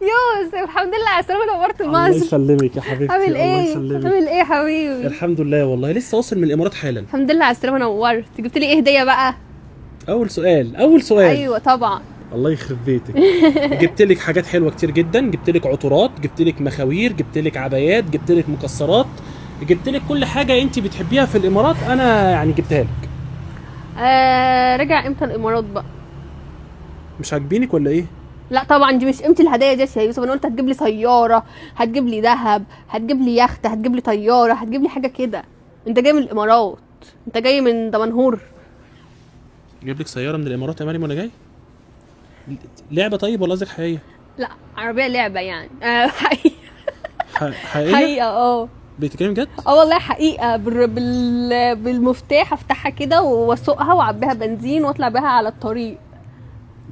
يوسف الحمد لله على السلامه، نورت الله مصر. يسلمك يا حبيبتي. عامل الله ايه؟ يسلمك. عامل ايه يا حبيبي؟ الحمد لله والله لسه واصل من الامارات حالا. الحمد لله على السلامه، نورت. جبت لي ايه هديه بقى؟ اول سؤال. ايوه طبعا. الله يخرب بيتك. جبت لك حاجات حلوه كتير جدا، جبت لك عطورات، جبت لك مخاوير، جبت لك عبايات، جبت لك مكسرات، جبت لك كل حاجه انت بتحبيها في الامارات، انا يعني جبتها لك. رجع امتى الامارات بقى؟ مش عاجبينك ولا ايه؟ لا طبعا دي مش قيمه الهدايا ديت يا يوسف. انا قلت هتجيب لي سياره، هتجيب لي ذهب، هتجيب لي يخت، هتجيب لي طياره، هتجيب لي حاجه كده. انت جاي من الامارات، انت جاي من دمنهور. جايب لك سياره من الامارات يا مريم وانا جاي؟ لعبه طيب ولا قصدك حقيقيه؟ لا عربيه لعبه يعني. حقيقه. حقيقيه؟ حقيقه بتتكلم جد؟ والله حقيقه. بالمفتاح افتحها كده واسوقها واعبيها بنزين واطلع بيها على الطريق.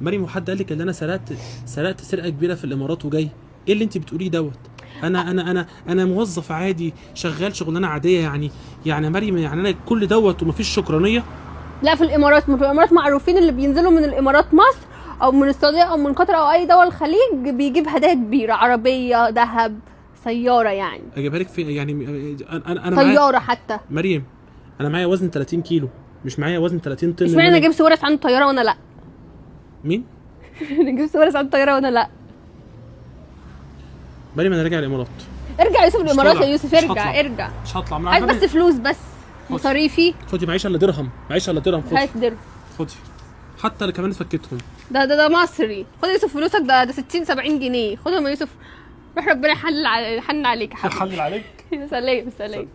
مريم، وحد قال لك ان انا سرقت سرقه كبيره في الامارات وجاي؟ ايه اللي انت بتقوليه دوت؟ انا موظف عادي شغال شغلانه عاديه يعني يا مريم، يعني انا كل دوت ومفيش شكرانيه؟ لا في الامارات، في الامارات معروفين اللي بينزلوا من الامارات مصر او من السعوديه او من قطر او اي دول الخليج بيجيب هدايا كبيره، عربيه، ذهب، سياره يعني. اجيبها لك في يعني انا معايا طياره حتى. مريم، انا معايا وزن 30 كيلو، مش معايا وزن 30 طن. مش معنى انا اجيب سوارس عن الطياره وانا لا. مين؟ نجيب سوارس عن الطياره وانا لا. مريم انا راجع الامارات. ارجع يا يوسف الامارات يا يوسف، مش ارجع هطلع. ارجع. مش هطلع عايز بس فلوس بس مصاريفي. خدي، معيش الا درهم، معيش الا درهم. هات درهم. خدي حتى اللي كمان فكتهم. ده مصري. خد يا يوسف فلوسك، ده 60 70 جنيه. خدهم يا يوسف، روح ربنا يحلل عليك يا حبيبي. يحلل عليك. سلام سلام.